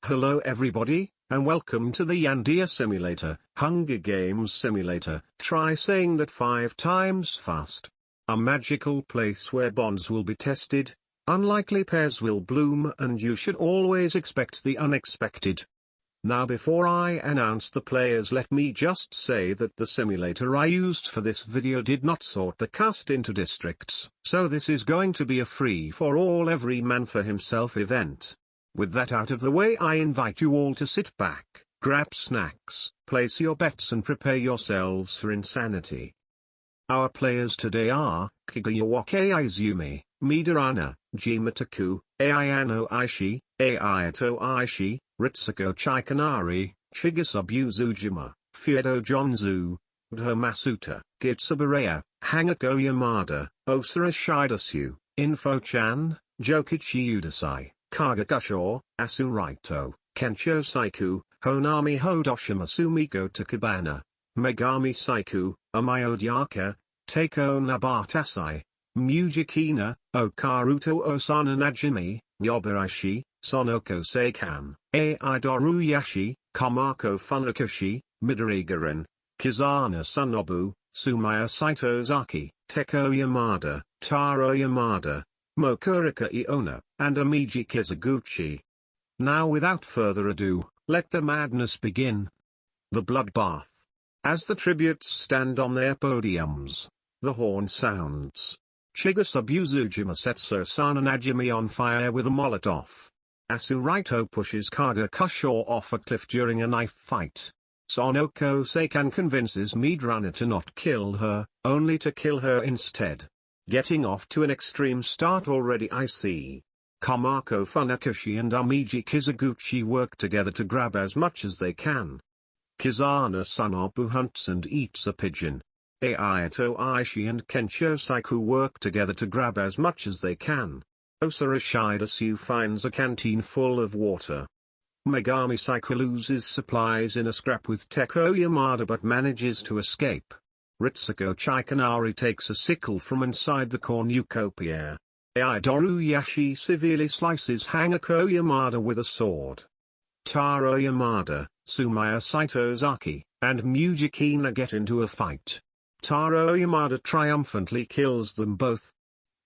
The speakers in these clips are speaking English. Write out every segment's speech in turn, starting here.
Hello everybody, and welcome to the Yandere Simulator, Hunger Games Simulator. Try saying that 5 times fast. A magical place where bonds will be tested, unlikely pairs will bloom, and you should always expect the unexpected. Now before I announce the players, let me just say that the simulator I used for this video did not sort the cast into districts, so this is going to be a free-for-all every man for himself event. With that out of the way, I invite you all to sit back, grab snacks, place your bets and prepare yourselves for insanity. Our players today are, Kigayawake Izumi, Midorana, Jimataku, Ayano Aishi, Ayato Aishi, Ritsuko Chikanari, Shigesabu Zujima, Fiedo Jonzu, Masuta, Gitsubareya, Hangako Yamada, Osara Shidasu, Info-chan, Jokichi Udasai, Kagakusho, Asuraito, Kencho Saiku, Honami Hodoshima Sumiko Takabana, Megami Saiku, Amayodyaka, Teiko Nabatasai, Mujikina, Okaruto Osana Najimi, Yobarashi, Sonoko Seikan, Aidoru Yashi, Kamako Funakoshi, Midorigaran, Kizana Sunobu, Sumaya Saitozaki, Teko Yamada, Taro Yamada, Mokurika Iona, and Amiji Kizaguchi. Now without further ado, let the madness begin. The bloodbath. As the tributes stand on their podiums, the horn sounds. Shigesabu Zujima sets Osana Najimi on fire with a Molotov. Asuraito pushes Kagakusho off a cliff during a knife fight. Sonoko Seikan convinces Midorana to not kill her, only to kill her instead. Getting off to an extreme start already, I see. Kamako Funakoshi and Amiji Kizaguchi work together to grab as much as they can. Kizana Sunobu hunts and eats a pigeon. Ayato Aishi and Kencho Saiku work together to grab as much as they can. Osara Shidasu finds a canteen full of water. Megami Saiku loses supplies in a scrap with Teko Yamada but manages to escape. Ritsuko Chikanari takes a sickle from inside the cornucopia. Aidoru Yashi severely slices Hangako Yamada with a sword. Taro Yamada, Sumaya Saitozaki, and Mujikina get into a fight. Taro Yamada triumphantly kills them both.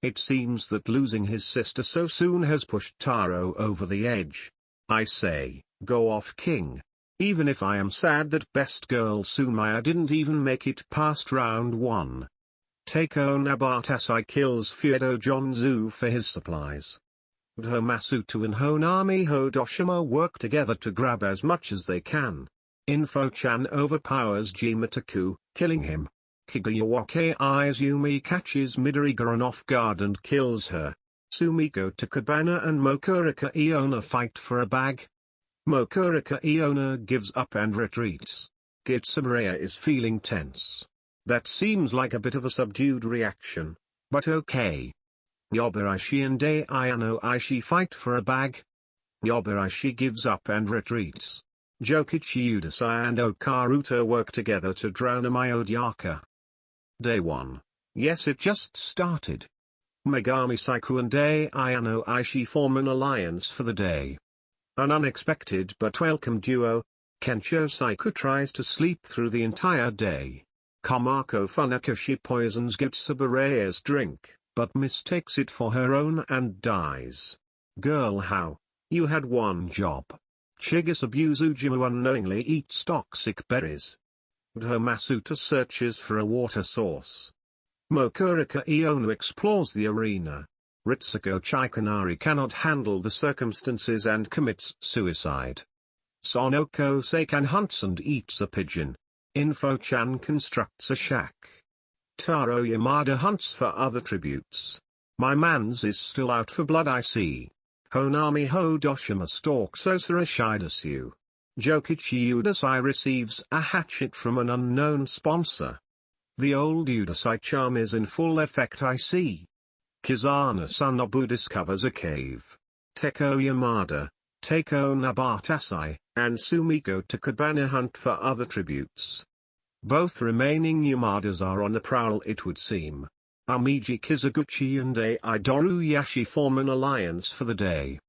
It seems that losing his sister so soon has pushed Taro over the edge. I say, go off king. Even if I am sad that best girl Sumaya didn't even make it past round 1. Teiko Nabatasai kills Fiedo Jonzu for his supplies. Masuta and Honami Hodoshima work together to grab as much as they can. Info-chan overpowers Jimataku, killing him. Kigayawake Izumi catches Midorigaran off guard and kills her. Sumiko Takabana and Mokurika Iona fight for a bag. Mokurika Iona gives up and retreats. Gitsubareya is feeling tense. That seems like a bit of a subdued reaction, but okay. Yobarashi and Ayano Aishi fight for a bag. Yobarashi gives up and retreats. Jokichi Udasai and Okaruto work together to drown Amayodyaka. Day 1. Yes, it just started. Megami Saiku and Ayano Aishi form an alliance for the day. An unexpected but welcome duo. Kencho Saiku tries to sleep through the entire day. Kamako Funakoshi poisons Gitsubareya's drink, but mistakes it for her own and dies. Girl, how? You had one job. Shigesabu Zujima unknowingly eats toxic berries. Masuta searches for a water source. Mokurika Iona explores the arena. Ritsuko Chikanari cannot handle the circumstances and commits suicide. Sonoko Seikan hunts and eats a pigeon. Info-chan constructs a shack. Taro Yamada hunts for other tributes. My mans is still out for blood, I see. Honami Hodoshima stalks Osara Shidasu. Jokichi Udasai receives a hatchet from an unknown sponsor. The old Udasai charm is in full effect, I see. Kizana Sunobu discovers a cave. Teko Yamada, Teiko Nabatasai, and Sumiko Takabana hunt for other tributes. Both remaining Yamadas are on the prowl, it would seem. Amiji Kizaguchi and Aidoru Yashi form an alliance for the day.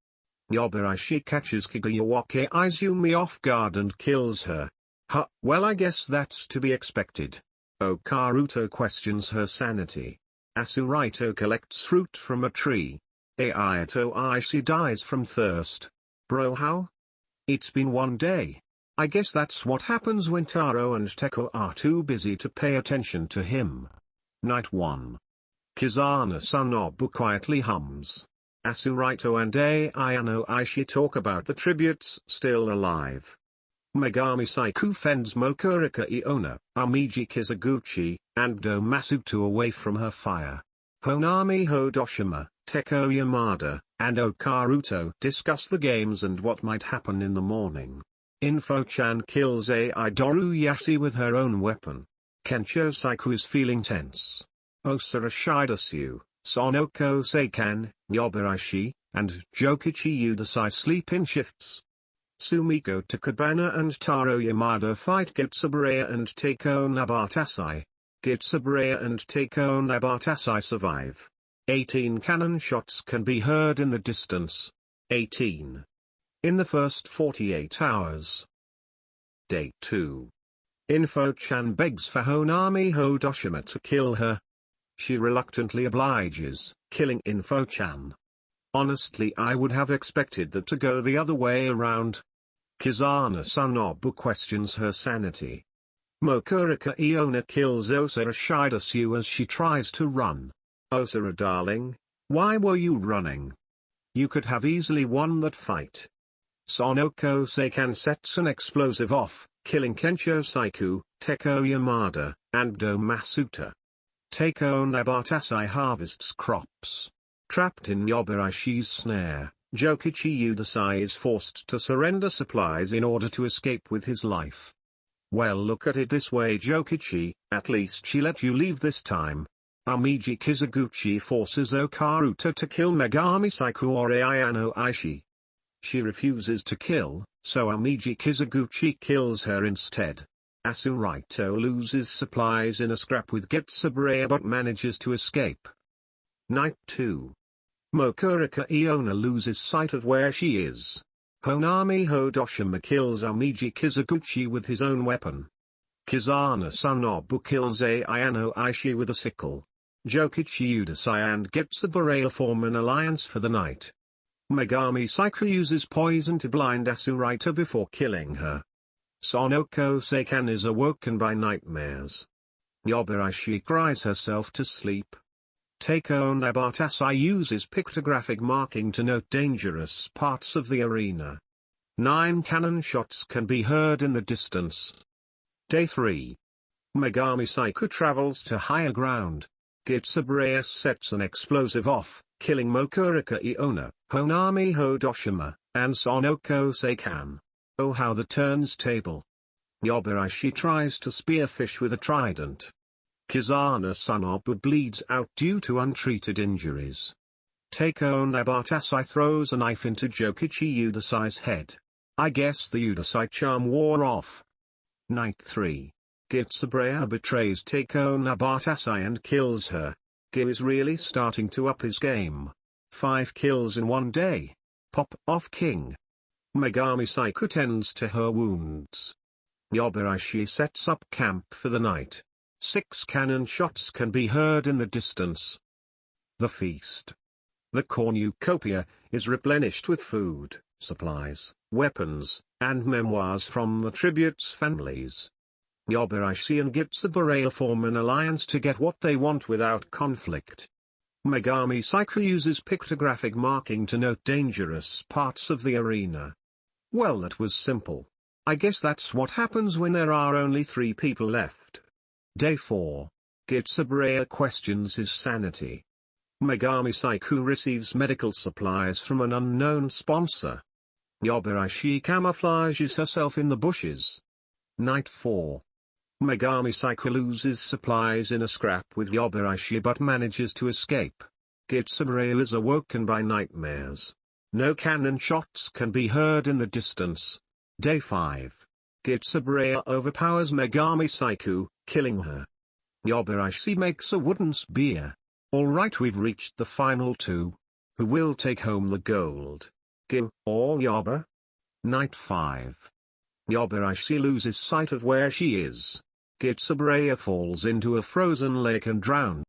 Yobarashi catches Kagayawake Izumi off guard and kills her. Well, I guess that's to be expected. Okaruto questions her sanity. Asurito collects fruit from a tree. Ayato Aishi dies from thirst. Bro, how? It's been one day. I guess that's what happens when Taro and Teko are too busy to pay attention to him. Night 1. Kizana Sanobu quietly hums. Asurito and Ayano Aishi talk about the tributes still alive. Megami Saiku fends Mokurika Iona, Amiji Kizaguchi, and Do Masuto away from her fire. Honami Hodoshima, Teko Yamada, and Okaruto discuss the games and what might happen in the morning. Info-chan kills Aidoru Yashi with her own weapon. Kencho Saiku is feeling tense. Osara Shidasu, Sonoko Seikan, Yobarashi, and Jokichi Udasai sleep in shifts. Sumiko Takabana and Taro Yamada fight Gitsuburaya and Takeo Nabatasai. Gitsuburaya and Takeo Nabatasai survive. 18 cannon shots can be heard in the distance. 18. In the first 48 hours. Day 2. Info-chan begs for Honami Hodoshima to kill her. She reluctantly obliges, killing Info-chan. Honestly, I would have expected that to go the other way around. Kizana Sanobu questions her sanity. Mokurika Iona kills Osara Shidasu as she tries to run. Osara darling, why were you running? You could have easily won that fight. Sonoko Seikan sets an explosive off, killing Kencho Saiku, Teko Yamada, and Do Masuta. Takeo Nabatasai harvests crops. Trapped in Yobarashi's snare, Jokichi Udasai is forced to surrender supplies in order to escape with his life. Well, look at it this way, Jokichi, at least she let you leave this time. Amiji Kizaguchi forces Okaruto to kill Megami Saiku or Ayano Aishi. She refuses to kill, so Amiji Kizaguchi kills her instead. Asurito loses supplies in a scrap with Gitsuburaya but manages to escape. Night 2. Mokurika Iona loses sight of where she is. Honami Hodoshima kills Amiji Kizaguchi with his own weapon. Kizana Sanobu kills Ayano Aishi with a sickle. Jokichi Udasai and Gitsuburaya form an alliance for the night. Megami Saiku uses poison to blind Asurito before killing her. Sonoko Seikan is awoken by nightmares. Yobarashi cries herself to sleep. Takeo Nabatasai uses pictographic marking to note dangerous parts of the arena. 9 cannon shots can be heard in the distance. Day 3. Megami Saiku travels to higher ground. Gitsuburaya sets an explosive off, killing Mokurika Iona, Honami Hodoshima, and Sonoko Seikan. Oh, how the turns table. Yobarashi tries to spearfish with a trident. Kizana Sanobu bleeds out due to untreated injuries. Takeo Nabatasai throws a knife into Jokichi Udasai's head. I guess the Udasai charm wore off. Night 3. Gitsuburaya betrays Takeo Nabatasai and kills her. Gi is really starting to up his game. 5 kills in one day. Pop off king. Megami Saiku tends to her wounds. Yobarashi sets up camp for the night. 6 cannon shots can be heard in the distance. The feast. The cornucopia is replenished with food, supplies, weapons, and memoirs from the tributes' families. Yobarashi and Gitsuburaya form an alliance to get what they want without conflict. Megami Saiku uses pictographic marking to note dangerous parts of the arena. Well, that was simple. I guess that's what happens when there are only 3 people left. Day 4. Gitsuburaya questions his sanity. Megami Saiku receives medical supplies from an unknown sponsor. Yobarashi camouflages herself in the bushes. Night 4. Megami Saiku loses supplies in a scrap with Yobarashi but manages to escape. Gitsuburaya is awoken by nightmares. No cannon shots can be heard in the distance. Day 5. Gitsuburaya overpowers Megami Saiku, killing her. Yobarashi makes a wooden spear. Alright, we've reached the final 2. Who will take home the gold? Go, or Yaba. Night 5. Yabarashi loses sight of where she is. Kitsuburaya falls into a frozen lake and drowned.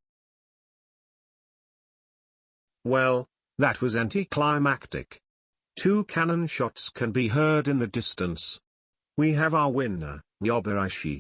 Well, that was anticlimactic. 2 cannon shots can be heard in the distance. We have our winner, Yabarashi.